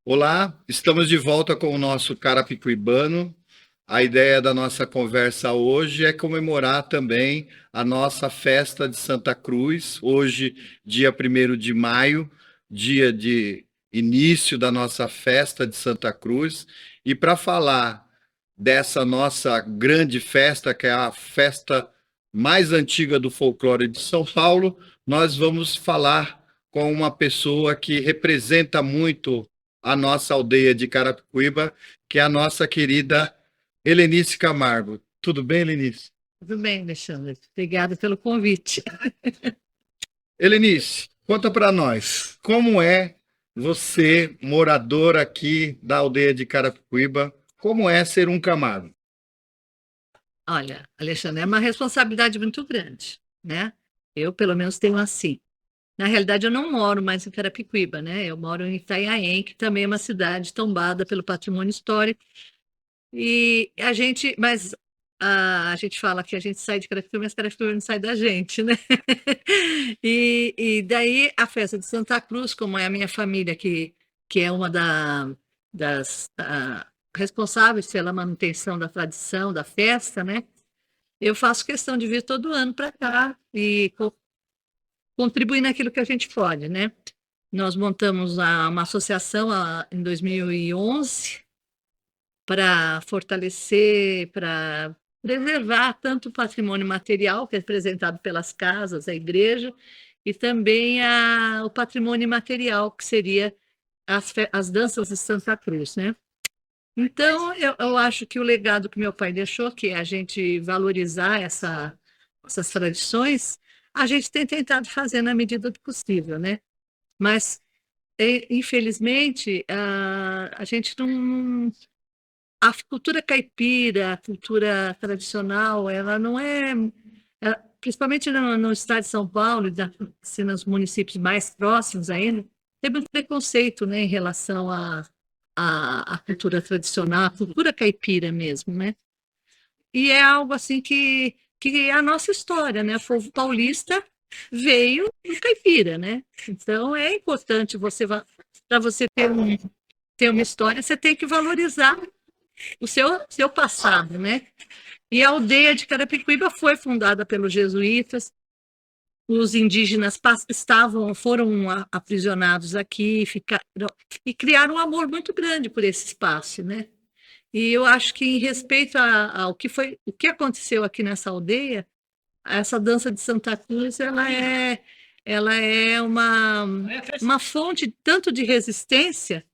Olá, estamos de volta com o nosso Carapicuibano. A ideia da nossa conversa hoje é comemorar também a nossa festa de Santa Cruz, hoje, dia 1º de maio, dia de início da nossa festa de Santa Cruz. E para falar dessa nossa grande festa, que é a festa mais antiga do folclore de São Paulo, nós vamos falar com uma pessoa que representa muito a nossa aldeia de Carapicuíba, que é a nossa querida Helenice Camargo. Tudo bem, Helenice? Tudo bem, Alexandre. Obrigada pelo convite. Helenice, conta para nós, como é você, morador aqui da aldeia de Carapicuíba, como é ser um Camargo? Olha, Alexandre, é uma responsabilidade muito grande, né? Eu, pelo menos, tenho assim. Na realidade, eu não moro mais em Carapicuíba, né? Eu moro em Itanhaém, que também é uma cidade tombada pelo patrimônio histórico. A gente fala que a gente sai de Carapicuíba, mas Carapicuíba não sai da gente, né? E daí a festa de Santa Cruz, como é a minha família, que é uma das responsáveis pela manutenção da tradição, da festa, né? Eu faço questão de vir todo ano para cá e contribuir naquilo que a gente pode, né? Nós montamos uma associação em 2011 para fortalecer, para preservar tanto o patrimônio material, que é representado pelas casas, a igreja, e também o patrimônio imaterial, que seria as danças de Santa Cruz, né? Então, eu acho que o legado que meu pai deixou, que é a gente valorizar essas tradições, a gente tem tentado fazer na medida do possível, né? Mas, infelizmente, a gente não. A cultura caipira, a cultura tradicional, ela não é. Principalmente no estado de São Paulo, assim, nos municípios mais próximos ainda, tem muito preconceito, né, em relação à cultura tradicional, à cultura caipira mesmo, né? E é algo assim que é a nossa história, né? O povo paulista veio do caipira, né? Então é importante para você ter uma história, você tem que valorizar o seu passado, né? E a aldeia de Carapicuíba foi fundada pelos jesuítas. Os indígenas foram aprisionados aqui, e criaram um amor muito grande por esse espaço, né? E eu acho que em respeito ao o que aconteceu aqui nessa aldeia, essa dança de Santa Cruz, ela é uma fonte tanto de resistência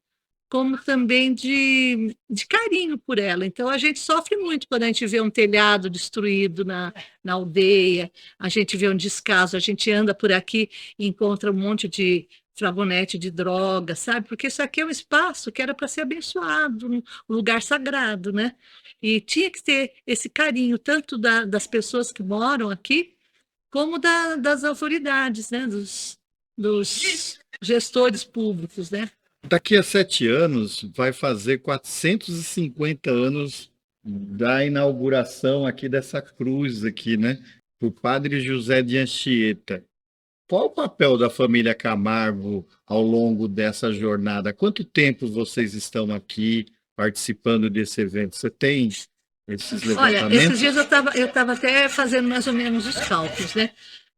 como também de carinho por ela. Então, a gente sofre muito quando a gente vê um telhado destruído na aldeia, a gente vê um descaso, a gente anda por aqui e encontra um monte de flagonete de droga, sabe? Porque isso aqui é um espaço que era para ser abençoado, um lugar sagrado, né? E tinha que ter esse carinho, tanto das pessoas que moram aqui, como das autoridades, né? Dos gestores públicos, né? Daqui a 7 anos vai fazer 450 anos da inauguração aqui dessa cruz aqui, né? O Padre José de Anchieta. Qual o papel da família Camargo ao longo dessa jornada? Quanto tempo vocês estão aqui participando desse evento? Você tem esses Olha, esses levantamentos? dias eu estava até fazendo mais ou menos os cálculos, né?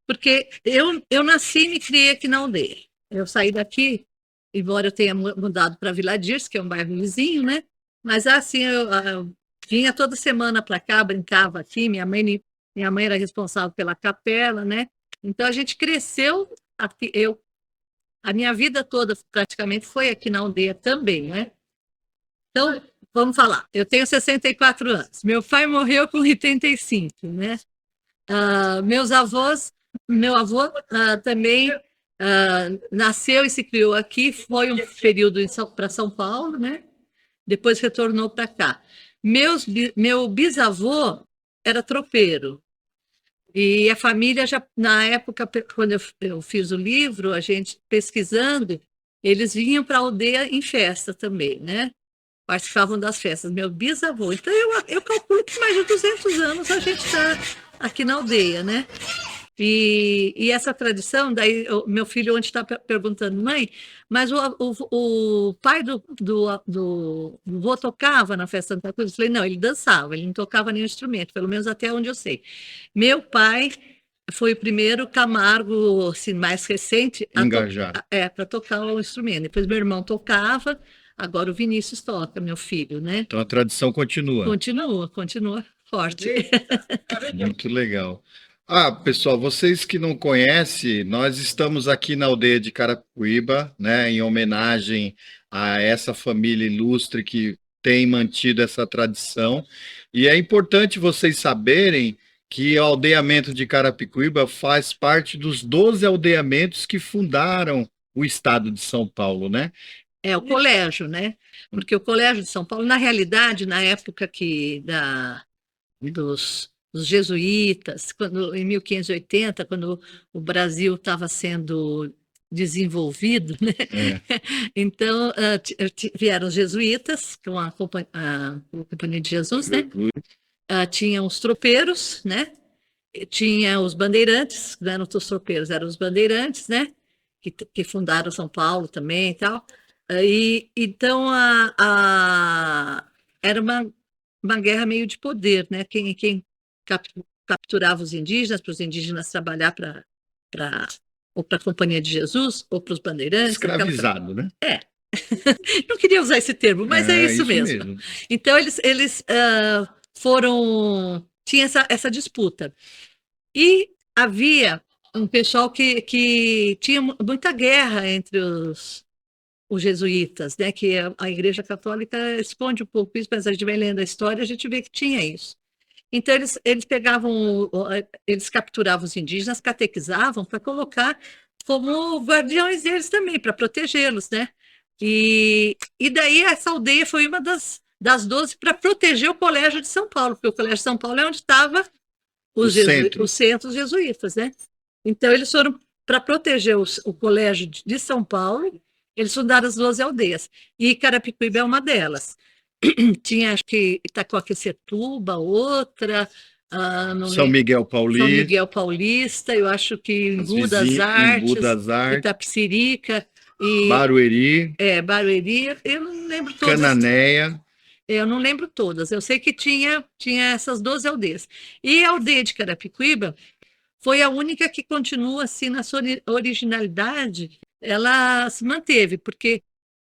Porque eu nasci e me criei aqui na aldeia. Eu saí daqui, embora eu tenha mudado para Vila Dirce, que é um bairro vizinho, né? Mas assim, eu vinha toda semana para cá, brincava aqui. Minha mãe era responsável pela capela, né? Então a gente cresceu aqui. A minha vida toda praticamente foi aqui na aldeia também, né? Então, vamos falar. Eu tenho 64 anos. Meu pai morreu com 85, né? Meus avós, meu avô também nasceu e se criou aqui, foi um período para São Paulo, né? Depois retornou para cá. Meu bisavô era tropeiro. E a família já, na época, quando eu fiz o livro, a gente pesquisando, eles vinham para a aldeia em festa também, né? Participavam das festas, meu bisavô. Então, eu calculo que mais de 200 anos a gente está aqui na aldeia, né? E essa tradição, daí meu filho ontem está perguntando, mãe, mas o pai do vô tocava na festa Santa Cruz? Eu falei, não, ele dançava, ele não tocava nenhum instrumento, pelo menos até onde eu sei. Meu pai foi o primeiro Camargo, assim, mais recente, Engajado. para tocar o instrumento. Depois meu irmão tocava, agora o Vinícius toca, meu filho, né? Então a tradição continua. Continua forte. Muito legal. Ah, pessoal, vocês que não conhecem, nós estamos aqui na aldeia de Carapicuíba, né, em homenagem a essa família ilustre que tem mantido essa tradição. E é importante vocês saberem que o aldeamento de Carapicuíba faz parte dos 12 aldeamentos que fundaram o estado de São Paulo, né? É o colégio, né? Porque o Colégio de São Paulo, na realidade, na época dos jesuítas, em 1580, quando o Brasil estava sendo desenvolvido, né? Então vieram os jesuítas com a Companhia de Jesus, né? Tinha os tropeiros, né? Tinha os bandeirantes, não eram os tropeiros, eram os bandeirantes, né? Que fundaram São Paulo também e tal. Então era uma guerra meio de poder, né? Quem capturava os indígenas, para os indígenas trabalhar ou para a Companhia de Jesus, ou para os bandeirantes. Escravizado, né? Não queria usar esse termo, mas é isso mesmo. Então, eles foram... Tinha essa disputa. E havia um pessoal que tinha muita guerra entre os jesuítas, né? Que a Igreja Católica esconde um pouco isso, mas a gente vai lendo a história, a gente vê que tinha isso. Então, eles pegavam, eles capturavam os indígenas, catequizavam para colocar como guardiões deles também, para protegê-los, né? E daí essa aldeia foi uma das 12 para proteger o Colégio de São Paulo, porque o Colégio de São Paulo é onde estava os centros jesuítas, né? Então, eles foram para proteger o Colégio de São Paulo, eles fundaram as 12 aldeias, e Carapicuíba é uma delas. Tinha, acho que Itacoaquecetuba, outra... São Miguel Paulista. São Miguel Paulista, eu acho que Embu das Artes, Itapecerica... Barueri. Barueri, eu não lembro todas. Cananéia. Eu não lembro todas, eu sei que tinha essas 12 aldeias. E a aldeia de Carapicuíba foi a única que continua assim na sua originalidade, ela se manteve, porque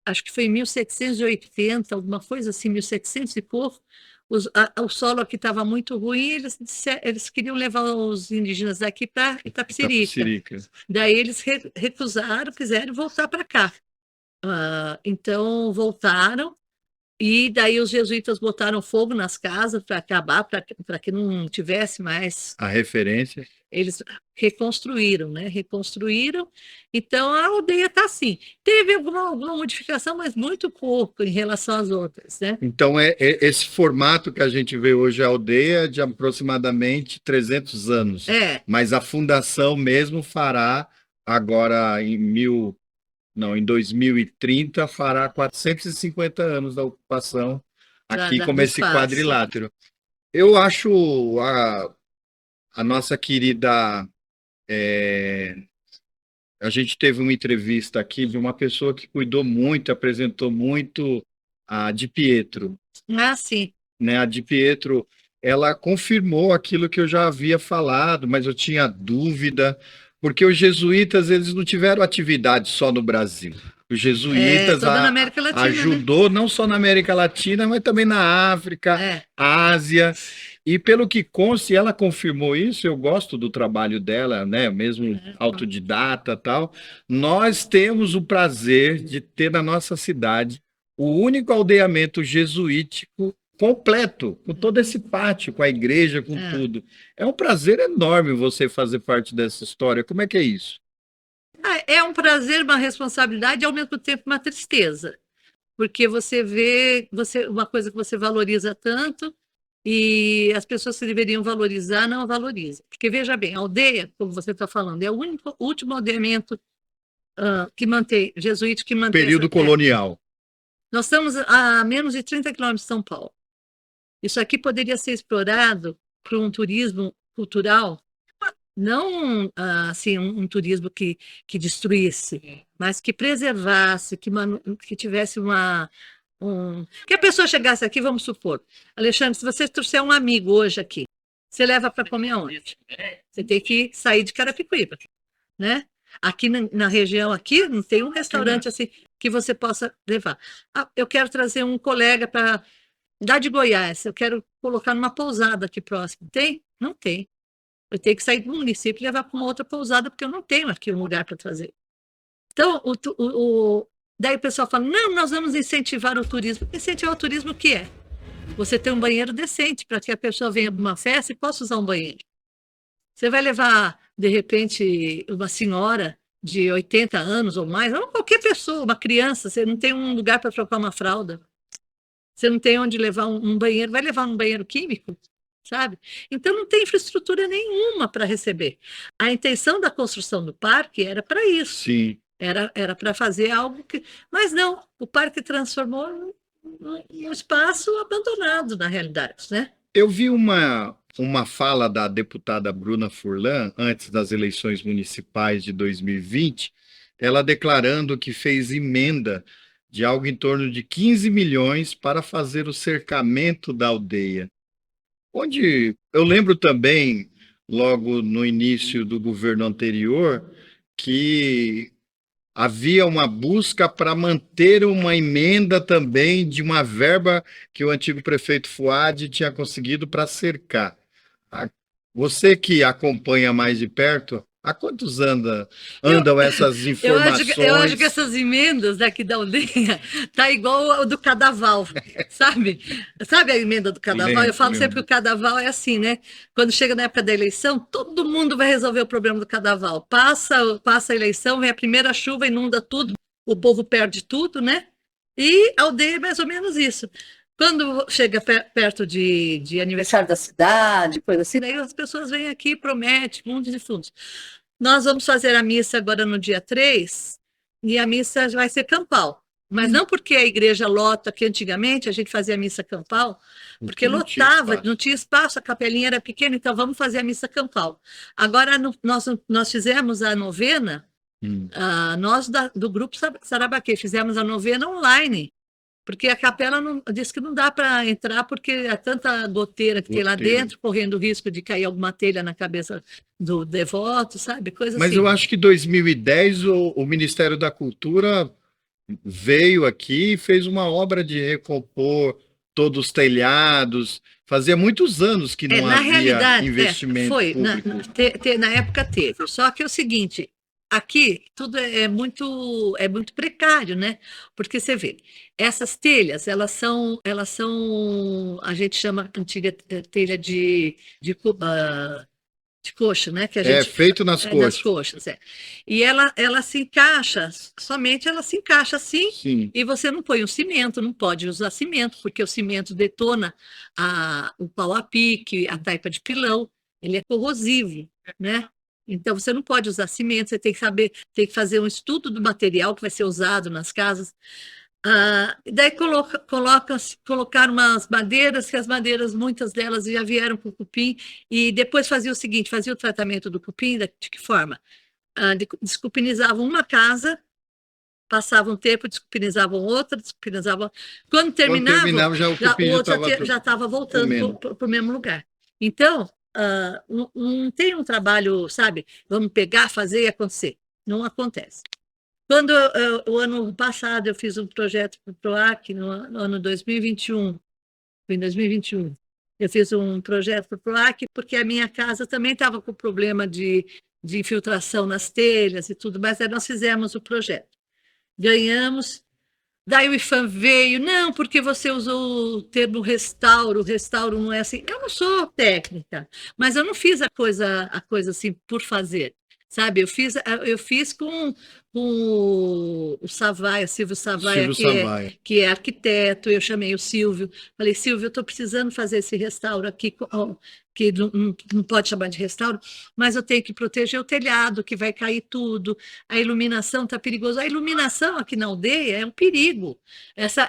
acho que foi em 1780, alguma coisa assim, 1700 e pouco, o solo aqui estava muito ruim, eles queriam levar os indígenas daqui para Itapecerica. Daí eles recusaram, quiseram voltar para cá. Então voltaram, e daí os jesuítas botaram fogo nas casas para acabar, para que não tivesse mais... A referência. Eles reconstruíram, né? Reconstruíram. Então, a aldeia está assim. Teve alguma modificação, mas muito pouco em relação às outras, né? Então, esse formato que a gente vê hoje, a aldeia, de aproximadamente 300 anos. Mas a fundação mesmo fará agora em 2030, fará 450 anos da ocupação aqui como esse quadrilátero. Eu acho a nossa querida... a gente teve uma entrevista aqui de uma pessoa que cuidou muito, apresentou muito a Di Pietro. Sim. Né? A Di Pietro, ela confirmou aquilo que eu já havia falado, mas eu tinha dúvida, porque os jesuítas, eles não tiveram atividade só no Brasil. Os jesuítas ajudou, né? Não só na América Latina, mas também na África, Ásia. E pelo que consta, ela confirmou isso, eu gosto do trabalho dela, né? Mesmo autodidata e tal. Nós temos o prazer de ter na nossa cidade o único aldeamento jesuítico completo, com todo esse pátio, com a igreja, com tudo. É um prazer enorme você fazer parte dessa história. Como é que é isso? É um prazer, uma responsabilidade e, ao mesmo tempo, uma tristeza. Porque você vê uma coisa que você valoriza tanto e as pessoas que deveriam valorizar não valorizam. Porque, veja bem, a aldeia, como você está falando, é o último aldeamento jesuítico que mantém... Período colonial. Nós estamos a menos de 30 quilômetros de São Paulo. Isso aqui poderia ser explorado para um turismo cultural não assim um turismo que destruísse, mas que preservasse, que tivesse que a pessoa chegasse aqui, vamos supor, Alexandre, se você trouxer um amigo hoje aqui, você leva para comer aonde? Você tem que sair de Carapicuíba, né? Aqui na região aqui não tem um restaurante assim que você possa levar. Ah, eu quero trazer um colega para dar de Goiás, eu quero colocar numa pousada aqui próximo. Tem? Não tem. Eu tenho que sair do município e levar para uma outra pousada, porque eu não tenho aqui um lugar para trazer. Então, daí o pessoal fala, não, nós vamos incentivar o turismo. Incentivar o turismo o que é? Você tem um banheiro decente para que a pessoa venha para uma festa e possa usar um banheiro. Você vai levar, de repente, uma senhora de 80 anos ou mais, ou qualquer pessoa, uma criança, você não tem um lugar para trocar uma fralda, você não tem onde levar um banheiro, vai levar um banheiro químico, sabe? Então não tem infraestrutura nenhuma para receber. A intenção da construção do parque era para isso. Sim. Era para fazer algo que. Mas não, o parque transformou num espaço abandonado, na realidade, né? Eu vi uma fala da deputada Bruna Furlan, antes das eleições municipais de 2020, ela declarando que fez emenda de algo em torno de 15 milhões para fazer o cercamento da aldeia. Onde eu lembro também, logo no início do governo anterior, que havia uma busca para manter uma emenda também de uma verba que o antigo prefeito Fuad tinha conseguido para cercar. A- Você que acompanha mais de perto, há quantos Eu, andam essas eu acho que informações? essas emendas daqui da aldeia tá igual ao do Cadaval, sabe? Sabe a emenda do Cadaval? Eu Lembro, falo sempre que lembro. o Cadaval é assim, né? Quando chega na época da eleição, todo mundo vai resolver o problema do Cadaval. Passa a eleição, vem a primeira chuva, inunda tudo, o povo perde tudo, né? E a aldeia é mais ou menos isso. Quando chega perto de aniversário da cidade, coisa assim, aí as pessoas vêm aqui e prometem mundos e fundos. Nós vamos fazer a missa agora no dia 3 e a missa vai ser campal. Mas não porque a igreja lota, que antigamente a gente fazia a missa campal, porque Porque não tinha lotava, não espaço. tinha espaço, a capelinha era pequena, então vamos fazer a missa campal. Agora, nós fizemos a novena, Hum. nós do grupo Sarabaquê, fizemos a novena online, porque a capela disse que não dá para entrar porque é tanta goteira que tem lá Roteiro. dentro, correndo o risco de cair alguma telha na cabeça do devoto, sabe? Coisa Mas eu assim. acho que em 2010 o Ministério da Cultura veio aqui e fez uma obra de recompor todos os telhados. Fazia muitos anos que não Na havia realidade, investimento foi, público. na época teve. Só que é o seguinte, aqui tudo é muito precário, né? Porque você vê, essas telhas, a gente chama antiga telha de coxa, né? Que a É gente feito nas das coxas. coxas, é. E ela se encaixa, somente ela se encaixa assim, Sim. e você não põe o cimento, não pode usar cimento, porque o cimento detona o pau a pique, a taipa de pilão, ele é corrosivo, né? Então você não pode usar cimento, você tem que saber, tem que fazer um estudo do material que vai ser usado nas casas. Daí colocaram umas madeiras, que as madeiras, muitas delas já vieram com cupim, e depois fazia o seguinte, fazia o tratamento do cupim, de que forma? Descupinizavam uma casa, passavam um tempo, descupinizavam outra, descupinizavam. Quando Quando terminavam, terminava, já o o cupim já outro estava já estava voltando comendo. para o mesmo lugar. Então, não tem um trabalho, sabe? Vamos pegar, fazer e acontecer. Não acontece. Quando o ano passado eu fiz um projeto para o PROAC, no ano 2021, foi em 2021, eu fiz um projeto para o PROAC porque a minha casa também estava com problema de infiltração nas telhas e tudo mais, aí nós fizemos o projeto. Ganhamos, daí o IFAM veio, não, porque você usou o termo restauro, o restauro não é assim. Eu não sou técnica, mas eu não fiz a coisa assim por fazer, sabe? Eu fiz com o Savaia, Silvio Savaia, Silvio Savaia. que é arquiteto, eu chamei o Silvio, falei, Silvio, eu estou precisando fazer esse restauro aqui, que não pode chamar de restauro, mas eu tenho que proteger o telhado, que vai cair tudo, a iluminação está perigosa. A iluminação aqui na aldeia é um perigo.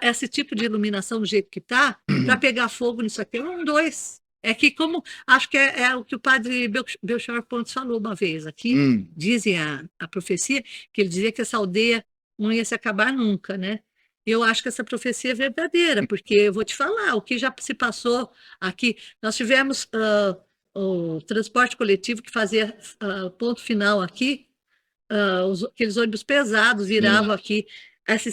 Esse tipo de iluminação do jeito que está, para pegar fogo nisso aqui, é um dois. É que como, acho que é o que o padre Belchior Pontes falou uma vez aqui, dizem a profecia, que ele dizia que essa aldeia não ia se acabar nunca, né? Eu acho que essa profecia é verdadeira, porque eu vou te falar, o que já se passou aqui, nós tivemos o transporte coletivo que fazia ponto final aqui, aqueles ônibus pesados viravam aqui.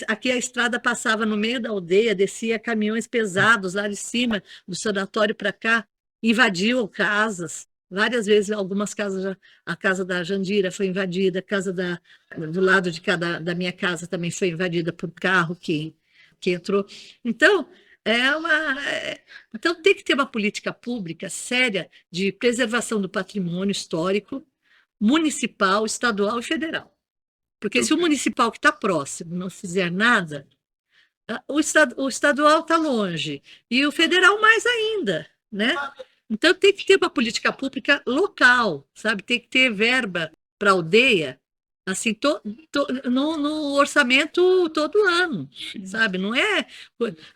Aqui a estrada passava no meio da aldeia, descia caminhões pesados lá de cima, do sanatório para cá, invadiam casas. Várias vezes, algumas casas, a casa da Jandira foi invadida, a casa do lado de cada da minha casa também foi invadida por carro que entrou. Então, então tem que ter uma política pública séria de preservação do patrimônio histórico, municipal, estadual e federal. Porque se o municipal que está próximo não fizer nada, o estadual está longe e o federal mais ainda, né? Então tem que ter uma política pública local, sabe? Tem que ter verba para a aldeia, assim, no orçamento todo ano, sabe? Não é.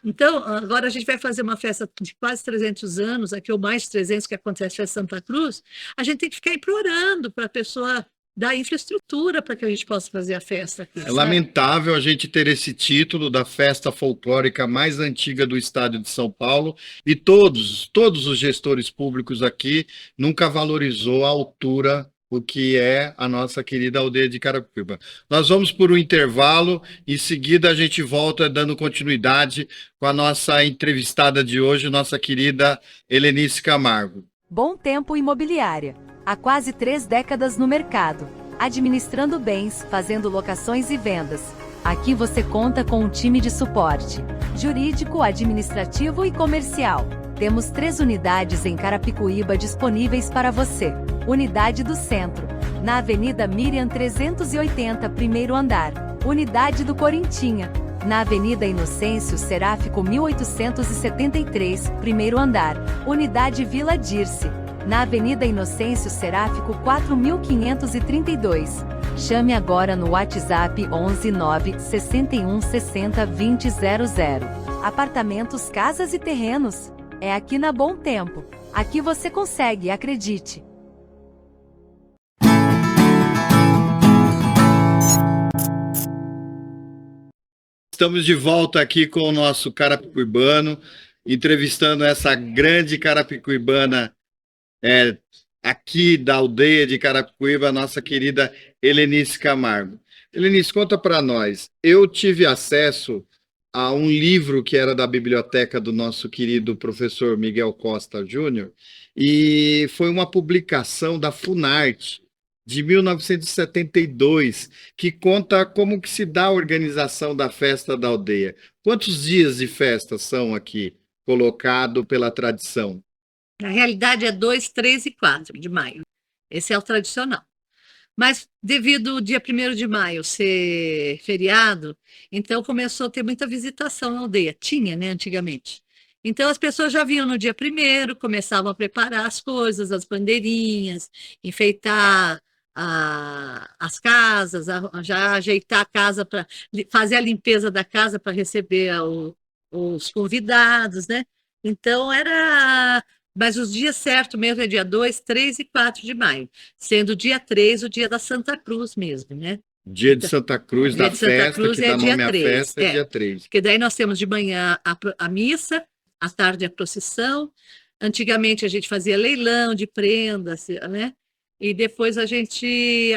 Então, agora a gente vai fazer uma festa de quase 300 anos, aqui ou mais de 300 que acontece em Santa Cruz, a gente tem que ficar implorando para a pessoa dar infraestrutura para que a gente possa fazer a festa aqui. É lamentável a gente ter esse título da festa folclórica mais antiga do estado de São Paulo e todos os gestores públicos aqui nunca valorizou a altura o que é a nossa querida aldeia de Carapicuíba. Nós vamos por um intervalo, em seguida a gente volta dando continuidade com a nossa entrevistada de hoje, nossa querida Helenice Camargo. Bom Tempo Imobiliária. Há quase 3 décadas no mercado, administrando bens, fazendo locações e vendas. Aqui você conta com um time de suporte jurídico, administrativo e comercial. Temos 3 unidades em Carapicuíba disponíveis para você. Unidade do Centro, na Avenida Miriam 380, primeiro andar. Unidade do Corintinha, na Avenida Inocêncio Seráfico 1873, primeiro andar. Unidade Vila Dirce, na Avenida Inocêncio Seráfico 4532. Chame agora no WhatsApp 11 9 61 60 20 00. Apartamentos, casas e terrenos. É aqui na Bom Tempo. Aqui você consegue, acredite. Estamos de volta aqui com o nosso carapicuibano, entrevistando essa grande carapicuibana aqui da aldeia de Carapicuíba, a nossa querida Helenice Camargo. Helenice, conta para nós. Eu tive acesso a um livro que era da biblioteca do nosso querido professor Miguel Costa Júnior, e foi uma publicação da Funarte, de 1972, que conta como que se dá a organização da festa da aldeia. Quantos dias de festa são aqui colocado pela tradição? Na realidade é 2, 3 e 4 de maio. Esse é o tradicional. Mas devido ao dia 1º de maio ser feriado, então começou a ter muita visitação na aldeia. Tinha, né, antigamente. Então as pessoas já vinham no dia 1º, começavam a preparar as coisas, as bandeirinhas, enfeitar as casas, já ajeitar a casa para fazer a limpeza da casa para receber os convidados, né? Então mas os dias certos mesmo é dia 2, 3 e 4 de maio, sendo dia 3 o dia da Santa Cruz mesmo, né? Dia de Santa Cruz, da festa, que dá nome à festa, é dia 3. Porque daí nós temos de manhã a missa, à tarde a procissão. Antigamente a gente fazia leilão de prendas, né? E depois à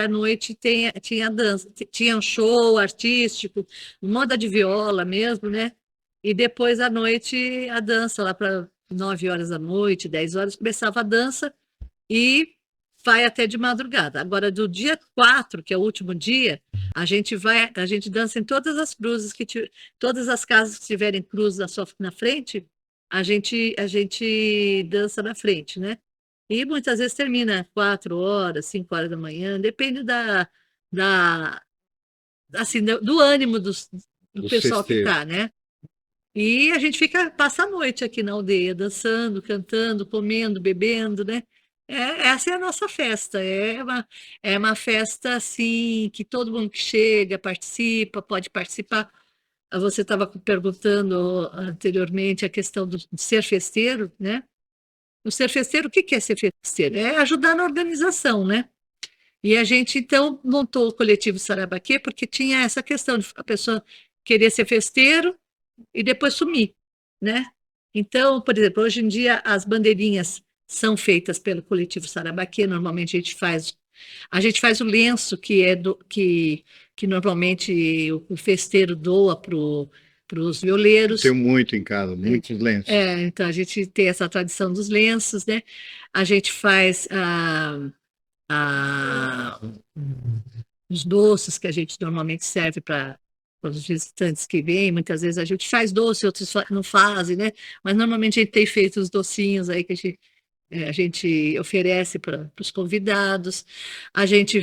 noite tinha dança, tinha um show artístico, moda de viola mesmo, né? E depois à noite a dança, lá para 9 horas da noite, 10 horas, começava a dança e vai até de madrugada. Agora, do dia 4, que é o último dia, a gente dança em todas as cruzes, todas as casas que tiverem cruz na frente, a gente dança na frente, né? E muitas vezes termina 4 horas, 5 horas da manhã, depende assim, do ânimo do pessoal que está, né? E a gente passa a noite aqui na aldeia, dançando, cantando, comendo, bebendo, né? Essa é a nossa festa, é uma festa assim, que todo mundo que chega, participa, pode participar. Você estava perguntando anteriormente a questão de ser festeiro, né? O ser festeiro, o que que é ser festeiro? É ajudar na organização, né? E a gente, então, montou o coletivo Sarabaquê porque tinha essa questão de a pessoa querer ser festeiro e depois sumir, né? Então, por exemplo, hoje em dia as bandeirinhas são feitas pelo coletivo Sarabaquê, normalmente a gente faz o lenço que normalmente o festeiro doa para os violeiros. Tenho muito em casa, muitos lenços. Então a gente tem essa tradição dos lenços, né? A gente faz a- os doces que a gente normalmente serve para os visitantes que vêm. Muitas vezes a gente faz doce, outros não fazem, né? Mas normalmente a gente tem feito os docinhos aí que a gente oferece para os convidados. A gente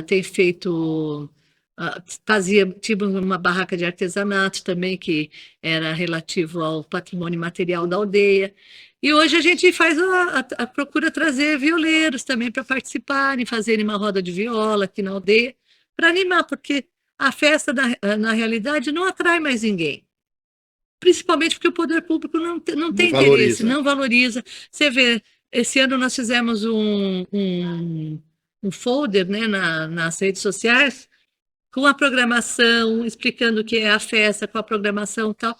tem feito, tinha uma barraca de artesanato também, que era relativo ao patrimônio material da aldeia. E hoje a gente faz procura trazer violeiros também para participarem, fazerem uma roda de viola aqui na aldeia, para animar, porque a festa, na realidade, não atrai mais ninguém. Principalmente porque o poder público não tem interesse, não valoriza. Você vê, esse ano nós fizemos um folder, né, nas redes sociais, com a programação, explicando o que é a festa, com a programação e tal.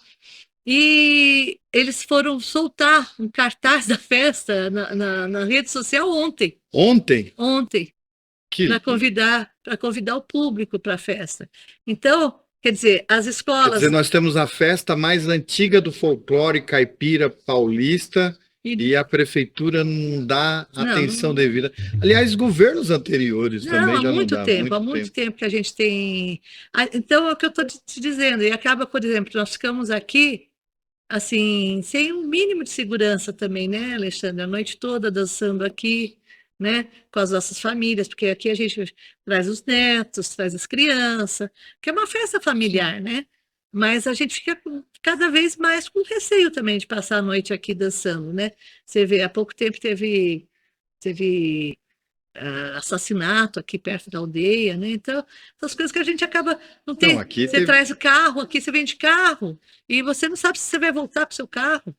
E eles foram soltar um cartaz da festa na rede social ontem. Ontem? Ontem, para convidar o público para a festa. Então, quer dizer, as escolas... Quer dizer, nós temos a festa mais antiga do folclore caipira paulista e a prefeitura não dá atenção devida. Aliás, governos anteriores também já não davam. Há muito tempo que a gente tem... Então, é o que eu estou te dizendo. E acaba, por exemplo, nós ficamos aqui, assim, sem um mínimo de segurança também, né, Alexandre? A noite toda dançando aqui, né, com as nossas famílias, porque aqui a gente traz os netos, traz as crianças, que é uma festa familiar, né? Mas a gente fica cada vez mais com receio também de passar a noite aqui dançando, né? Você vê, há pouco tempo teve assassinato aqui perto da aldeia, né? Então, essas coisas que a gente acaba... Não tem, você traz o carro, aqui você vende carro, e você não sabe se você vai voltar para o seu carro.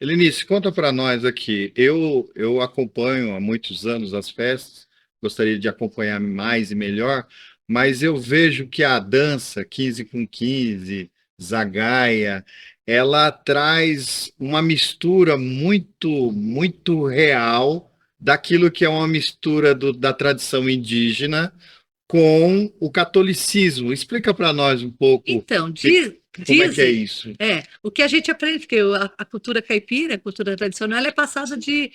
Helenice, conta para nós aqui. Eu acompanho há muitos anos as festas, gostaria de acompanhar mais e melhor, mas eu vejo que a dança 15 com 15, Zagaia, ela traz uma mistura muito, muito real daquilo que é uma mistura da tradição indígena com o catolicismo. Explica para nós um pouco. Então, como é que é isso? O que a gente aprende, porque a cultura caipira, a cultura tradicional, é passada de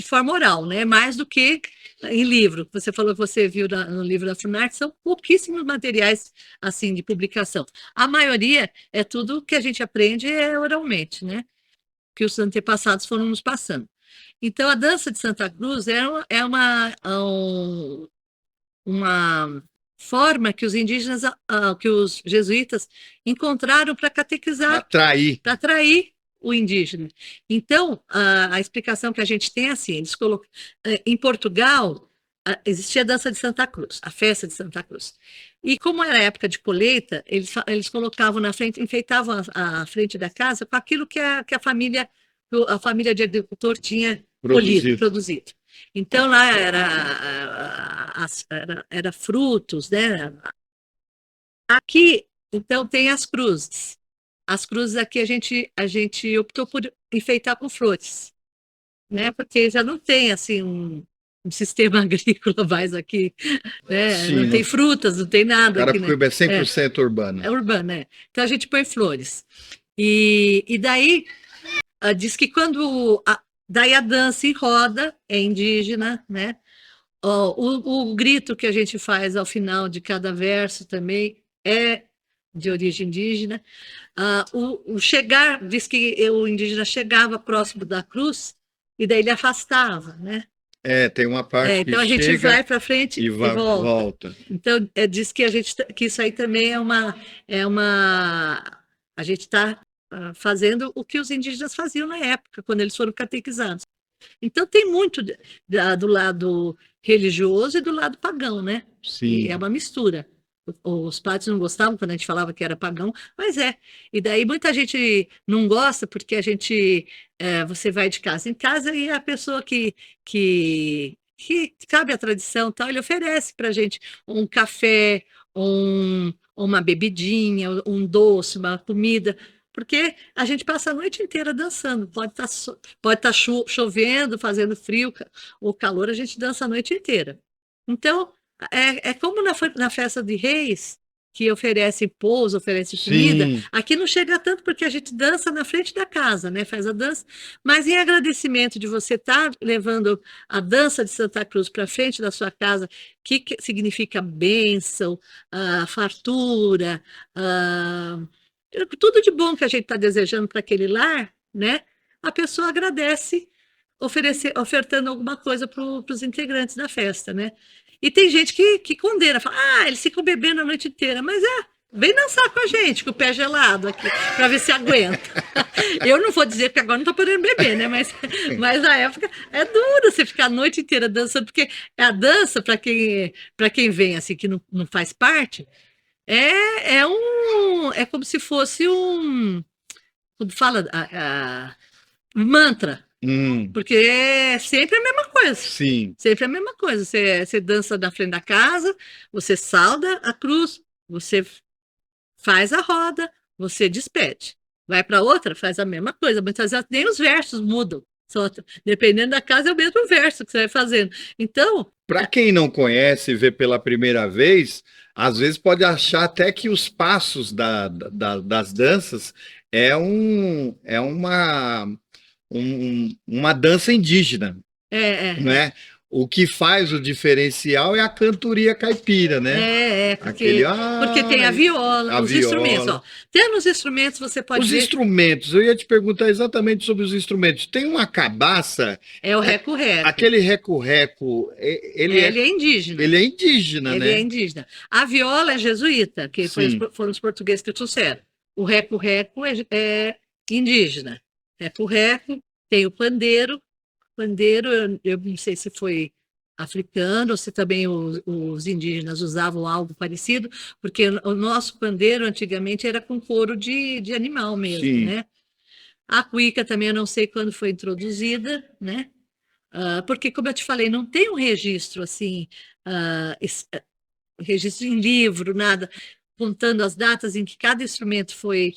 forma oral, né? Mais do que em livro. Você falou que você viu no livro da Funarte, são pouquíssimos materiais assim de publicação. A maioria é tudo que a gente aprende oralmente, né? Que os antepassados foram nos passando. Então, a dança de Santa Cruz é uma forma que os indígenas, que os jesuítas encontraram para catequizar, para atrair o indígena. Então, a explicação que a gente tem é assim, eles em Portugal, existia a dança de Santa Cruz, a festa de Santa Cruz. E como era época de colheita, eles colocavam na frente, enfeitavam a frente da casa com aquilo que a família de agricultor tinha produzido. Então, lá era frutos, né? Aqui, então, tem as cruzes. As cruzes aqui a gente optou por enfeitar com flores, né? Porque já não tem, assim, um sistema agrícola mais aqui, né? Sim, não tem frutas, não tem nada. Carapicuíba é 100% urbano. É urbano, né? Então, a gente põe flores. E daí, diz que quando... Daí a dança em roda é indígena, né? O grito que a gente faz ao final de cada verso também é de origem indígena. O chegar, diz que o indígena chegava próximo da cruz e daí ele afastava, né? Tem uma parte que então a gente vai para frente e volta. Então diz que que isso aí também a gente está fazendo o que os indígenas faziam na época, quando eles foram catequizados. Então, tem muito do lado religioso e do lado pagão, né? Sim. E é uma mistura. os padres não gostavam quando a gente falava que era pagão, mas é. E daí muita gente não gosta porque você vai de casa em casa e a pessoa que sabe a tradição, tal, ele oferece para a gente um café, uma bebidinha, um doce, uma comida, porque a gente passa a noite inteira dançando. Pode estar chovendo, fazendo frio ou calor, a gente dança a noite inteira. Então, é como na festa de Reis, que oferece pouso, oferece comida, Sim. aqui não chega tanto porque a gente dança na frente da casa, né? Faz a dança, mas em agradecimento de você estar levando a dança de Santa Cruz para frente da sua casa, que significa bênção, fartura, tudo de bom que a gente está desejando para aquele lar, né? A pessoa agradece ofertando alguma coisa para os integrantes da festa, né? E tem gente que condena, fala, eles ficam bebendo a noite inteira, mas vem dançar com a gente, com o pé gelado aqui, para ver se aguenta. Eu não vou dizer que agora não estou podendo beber, né? Mas na época é duro você ficar a noite inteira dançando, porque a dança, para quem vem assim, que não faz parte, é como se fosse como fala, um mantra. Porque é sempre a mesma coisa. Sim. Sempre a mesma coisa. Você dança na frente da casa, você sauda a cruz, você faz a roda, você despede. Vai para outra, faz a mesma coisa. Muitas vezes nem os versos mudam. Dependendo da casa, é o mesmo verso que você vai fazendo. Então. Para quem não conhece e vê pela primeira vez, às vezes pode achar até que os passos das danças é uma dança indígena, né? O que faz o diferencial é a cantoria caipira, né? Porque tem a viola, os instrumentos. Ó. Tendo os instrumentos, você pode Os ver... instrumentos, eu ia te perguntar exatamente sobre os instrumentos. Tem uma cabaça... É o reco-reco. Aquele reco-reco, ele é indígena. Ele é indígena, né? Ele é indígena. A viola é jesuíta, que foram os portugueses que trouxeram. O reco-reco é indígena. Reco-reco, tem o pandeiro. Pandeiro, eu não sei se foi africano ou se também os indígenas usavam algo parecido, porque o nosso pandeiro antigamente era com couro de animal mesmo, né? A cuíca também eu não sei quando foi introduzida, né? Porque, como eu te falei, não tem um registro assim, registro em livro, nada, contando as datas em que cada instrumento foi...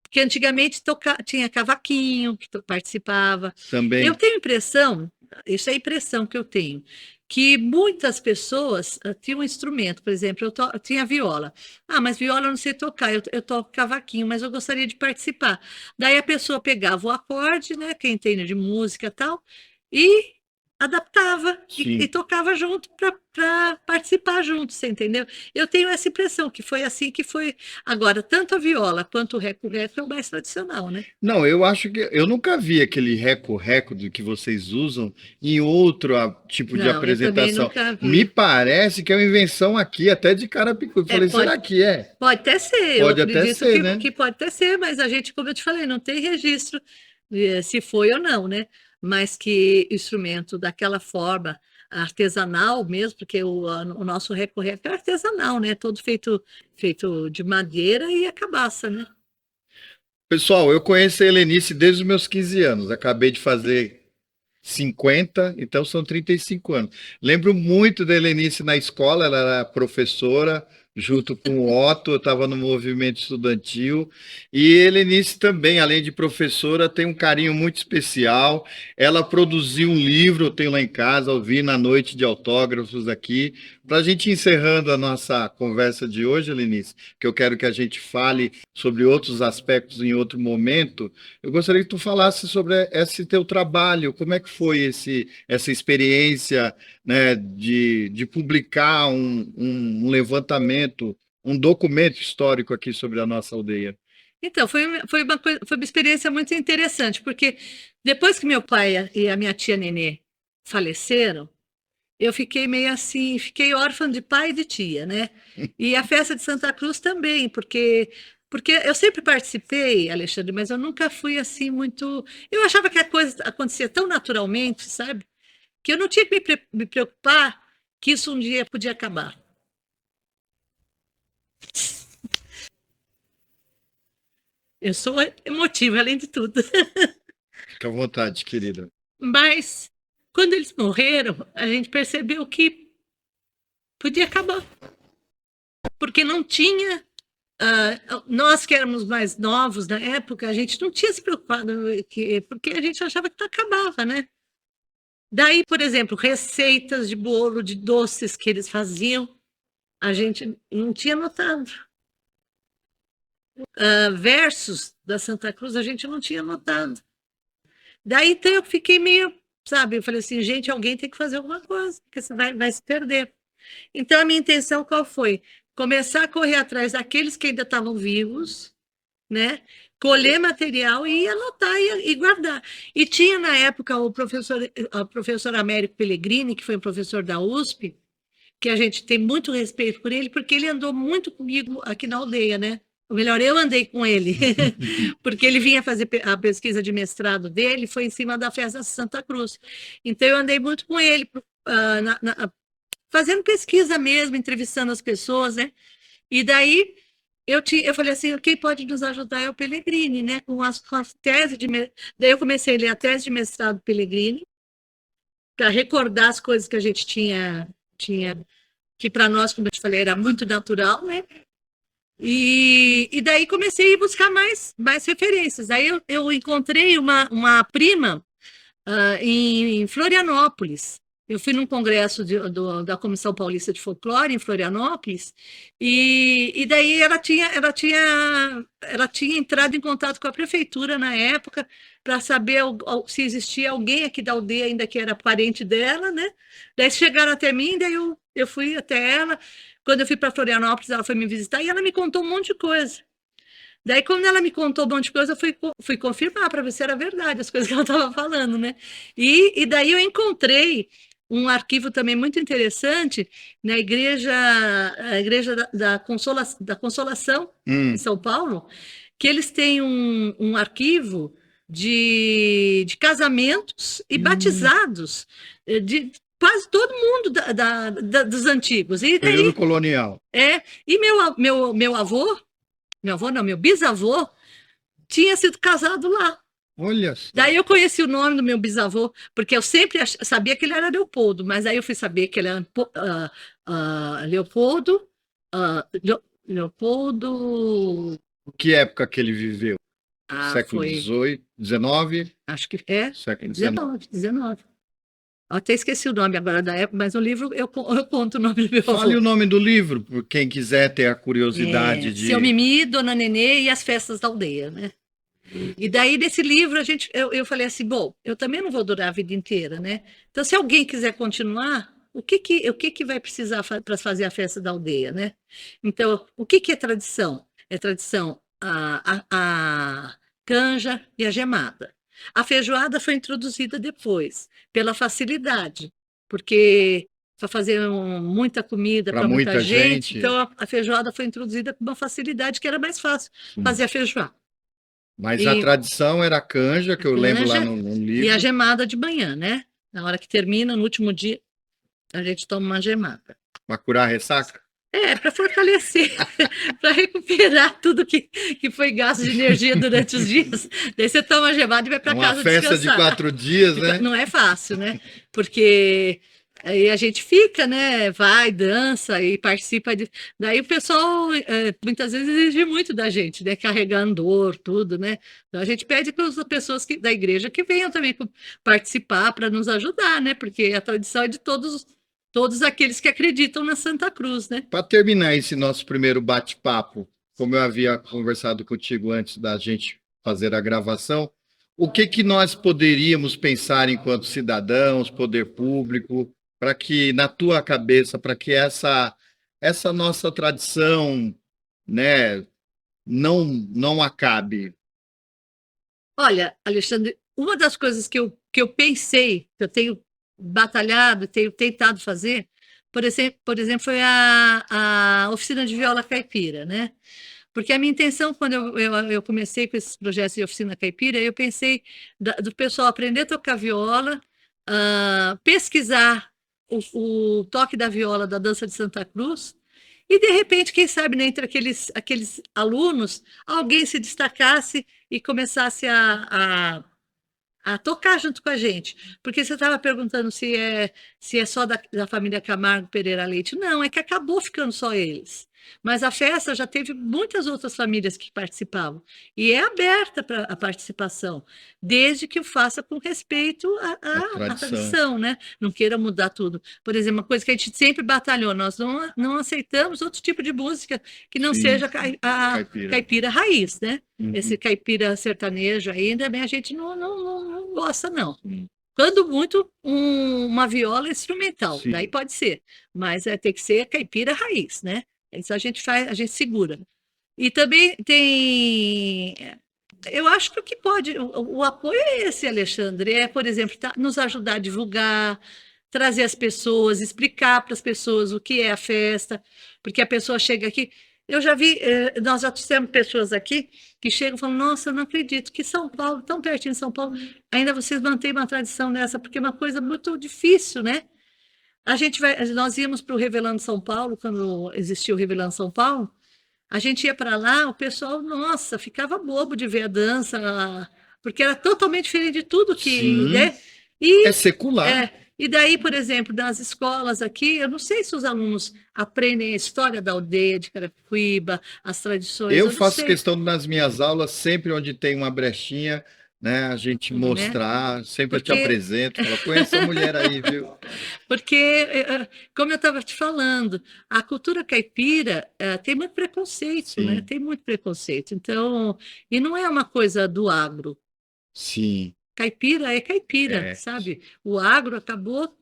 Porque antigamente tinha cavaquinho que participava. Também. Eu tenho impressão, isso é a impressão que eu tenho, que muitas pessoas tinham um instrumento, por exemplo, eu tinha viola. Mas viola eu não sei tocar, eu toco cavaquinho, mas eu gostaria de participar. Daí a pessoa pegava o acorde, né, quem entende de música e tal, e adaptava e tocava junto para participar junto, você entendeu? Eu tenho essa impressão que foi assim que foi. Agora, tanto a viola quanto o reco-reco é o mais tradicional, né? Não, eu acho que eu nunca vi aquele reco-reco do que vocês usam em outro tipo de apresentação. Eu também nunca vi. Me parece que é uma invenção aqui, até de Carapicuíba. Falei, será que é? Pode até ser, pode até ser, né? Que pode até ser, mas a gente, como eu te falei, não tem registro se foi ou não, né? Mas que instrumento daquela forma artesanal mesmo, porque o nosso reco-reco é artesanal, né? Todo feito de madeira e a cabaça, né? Pessoal, eu conheço a Helenice desde os meus 15 anos. Acabei de fazer 50, então são 35 anos. Lembro muito da Helenice na escola, ela era professora, junto com o Otto, eu estava no movimento estudantil, e Helenice também, além de professora, tem um carinho muito especial. Ela produziu um livro, eu tenho lá em casa, eu vi na noite de autógrafos aqui. Para a gente ir encerrando a nossa conversa de hoje, Helenice, que eu quero que a gente fale sobre outros aspectos em outro momento, eu gostaria que tu falasse sobre esse teu trabalho, como é que foi essa experiência, né, de publicar um levantamento, um documento histórico aqui sobre a nossa aldeia. Então, foi uma experiência muito interessante, porque depois que meu pai e a minha tia Nenê faleceram, eu fiquei meio assim, fiquei órfã de pai e de tia, né? E a festa de Santa Cruz também, porque eu sempre participei, Alexandre, mas eu nunca fui assim muito... Eu achava que a coisa acontecia tão naturalmente, sabe? Que eu não tinha que me preocupar que isso um dia podia acabar. Eu sou emotiva, além de tudo. Fica à vontade, querida. Mas, quando eles morreram, a gente percebeu que podia acabar. Porque não tinha... nós que éramos mais novos na época, a gente não tinha se preocupado, porque a gente achava que não acabava, né? Daí, por exemplo, receitas de bolo, de doces que eles faziam, a gente não tinha notado. Versos da Santa Cruz, a gente não tinha notado. Daí, então, eu fiquei meio, sabe, eu falei assim, gente, alguém tem que fazer alguma coisa, porque você vai se perder. Então, a minha intenção qual foi? Começar a correr atrás daqueles que ainda estavam vivos, né? Colher material e anotar e guardar. E tinha, na época, o professor Américo Pellegrini, que foi um professor da USP, que a gente tem muito respeito por ele, porque ele andou muito comigo aqui na aldeia, né? Ou melhor, eu andei com ele, porque ele vinha fazer a pesquisa de mestrado dele, foi em cima da festa de Santa Cruz. Então, eu andei muito com ele, fazendo pesquisa mesmo, entrevistando as pessoas, né? E daí eu falei assim, quem pode nos ajudar é o Pellegrini, né? Com as teses daí eu comecei a ler a tese de mestrado do Pellegrini, para recordar as coisas que a gente tinha que para nós, como eu te falei, era muito natural, né? E daí comecei a buscar mais referências. Aí eu encontrei uma prima em Florianópolis. Eu fui num congresso da Comissão Paulista de Folclore em Florianópolis, e daí ela tinha entrado em contato com a prefeitura na época para saber se existia alguém aqui da aldeia ainda que era parente dela, né? Daí chegaram até mim, daí eu fui até ela. Quando eu fui para Florianópolis, ela foi me visitar e ela me contou um monte de coisa. Daí, quando ela me contou um monte de coisa, eu fui confirmar para ver se era verdade as coisas que ela estava falando, né? E daí eu encontrei um arquivo também muito interessante na a igreja da Consolação, em São Paulo, que eles têm um arquivo de casamentos e batizados de quase todo mundo dos antigos. E daí, período colonial. E meu avô não, meu bisavô tinha sido casado lá. Olha só. Daí eu conheci o nome do meu bisavô, porque eu sempre sabia que ele era Leopoldo, mas aí eu fui saber que ele era Leopoldo. Leopoldo. Que época que ele viveu? Século Foi. XVIII, XIX? Acho que é. Século XIX. 19. Eu até esqueci o nome agora da época, mas no livro eu conto o nome do meu avô. Fale o nome do livro, por quem quiser ter a curiosidade de... Seu Mimi, Dona Nenê e as Festas da Aldeia, né? E daí, nesse livro, eu falei assim, bom, eu também não vou durar a vida inteira, né? Então, se alguém quiser continuar, o que vai precisar para fazer a festa da aldeia, né? Então, o que é tradição? É tradição a canja e a gemada. A feijoada foi introduzida depois, pela facilidade, porque para fazer muita comida para muita gente, então a feijoada foi introduzida com uma facilidade que era mais fácil fazer a feijoada. Mas a tradição era a canja, que eu lembro lá no livro. E a gemada de manhã, né? Na hora que termina, no último dia, a gente toma uma gemada. Para curar a ressaca? Para fortalecer, para recuperar tudo que foi gasto de energia durante os dias. Daí você toma uma gemada e vai para casa descansar. Uma festa de 4 dias, né? Não é fácil, né? Porque aí a gente fica, né? Vai, dança e participa. Daí o pessoal muitas vezes exige muito da gente, né? Carregar andor, tudo, né? Então a gente pede para as pessoas da igreja que venham também participar para nos ajudar, né? Porque a tradição é de todos aqueles que acreditam na Santa Cruz, né? Para terminar esse nosso primeiro bate-papo, como eu havia conversado contigo antes da gente fazer a gravação, o que nós poderíamos pensar enquanto cidadãos, poder público, para que, na tua cabeça, para que essa nossa tradição, né, não acabe? Olha, Alexandre, uma das coisas que eu pensei, que eu tenho batalhado, tenho tentado fazer, por exemplo, foi a oficina de viola caipira, né? Porque a minha intenção, quando eu comecei com esses projetos de oficina caipira, eu pensei do pessoal aprender a tocar viola, pesquisar o toque da viola da dança de Santa Cruz E, de repente, quem sabe, né, entre aqueles alunos, alguém se destacasse e começasse a tocar junto com a gente. Porque você estava perguntando se é só da família Camargo Pereira Leite. Não, é que acabou ficando só eles. Mas a festa já teve muitas outras famílias que participavam. E é aberta para a participação, desde que o faça com respeito à tradição, né? Não queira mudar tudo. Por exemplo, uma coisa que a gente sempre batalhou, nós não aceitamos outro tipo de música que não Sim, seja a caipira. caipira raiz, né? Uhum. Esse caipira sertanejo ainda, bem, a gente não gosta, não. Quando muito, uma viola instrumental, Sim. daí pode ser, mas tem que ser caipira raiz, né? Isso a gente faz, a gente segura. E também tem, eu acho que o que pode, o apoio é esse, Alexandre, por exemplo, nos ajudar a divulgar, trazer as pessoas, explicar para as pessoas o que é a festa, porque a pessoa chega aqui. Eu já vi, nós já temos pessoas aqui que chegam e falam, nossa, eu não acredito que São Paulo, tão pertinho de São Paulo, ainda vocês mantêm uma tradição dessa, porque é uma coisa muito difícil, né? Nós íamos para o Revelando São Paulo, quando existia o Revelando São Paulo, a gente ia para lá, o pessoal, nossa, ficava bobo de ver a dança, porque era totalmente diferente de tudo que, Sim. né? É secular. E daí, por exemplo, nas escolas aqui, eu não sei se os alunos aprendem a história da aldeia de Carapicuíba, as tradições. Eu não faço sei. questão nas minhas aulas, sempre onde tem uma brechinha, né, a gente mostrar, sempre eu te apresento, falo, conheço a mulher aí, viu? Porque, como eu estava te falando, a cultura caipira tem muito preconceito, Sim. né? Tem muito preconceito. Então, e não é uma coisa do agro. Sim. Caipira é caipira, sabe? O agro acabou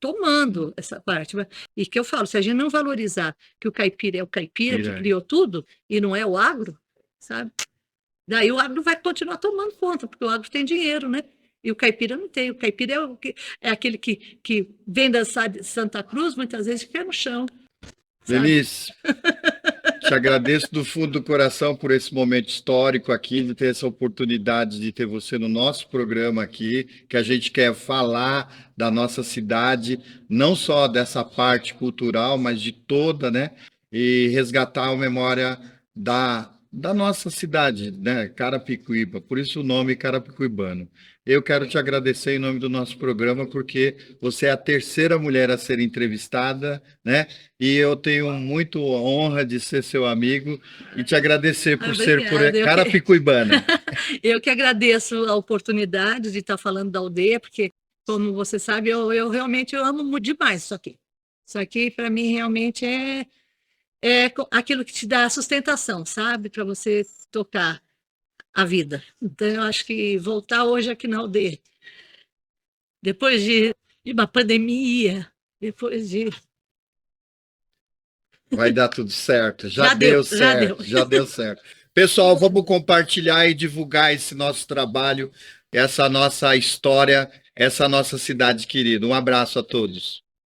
tomando essa parte. E que eu falo, se a gente não valorizar que o caipira é o caipira que criou tudo e não é o agro, sabe? Daí o agro vai continuar tomando conta, porque o agro tem dinheiro, né? E o caipira não tem. O caipira é aquele que vem dançar de Santa Cruz, muitas vezes fica no chão. Denise, te agradeço do fundo do coração por esse momento histórico aqui, de ter essa oportunidade de ter você no nosso programa aqui, que a gente quer falar da nossa cidade, não só dessa parte cultural, mas de toda, né? E resgatar a memória da nossa cidade, né? Carapicuíba, por isso o nome carapicuibano. Eu quero te agradecer em nome do nosso programa, porque você é a terceira mulher a ser entrevistada, né? E eu tenho muito honra de ser seu amigo e te agradecer por ser carapicuibana. Eu que agradeço a oportunidade de estar falando da aldeia, porque, como você sabe, eu realmente amo demais isso aqui. Isso aqui, para mim, realmente é aquilo que te dá sustentação, sabe? Para você tocar a vida. Então, eu acho que voltar hoje aqui na aldeia, depois de uma pandemia, depois de... Vai dar tudo certo. Já deu certo. Já deu certo. Pessoal, vamos compartilhar e divulgar esse nosso trabalho, essa nossa história, essa nossa cidade querida. Um abraço a todos.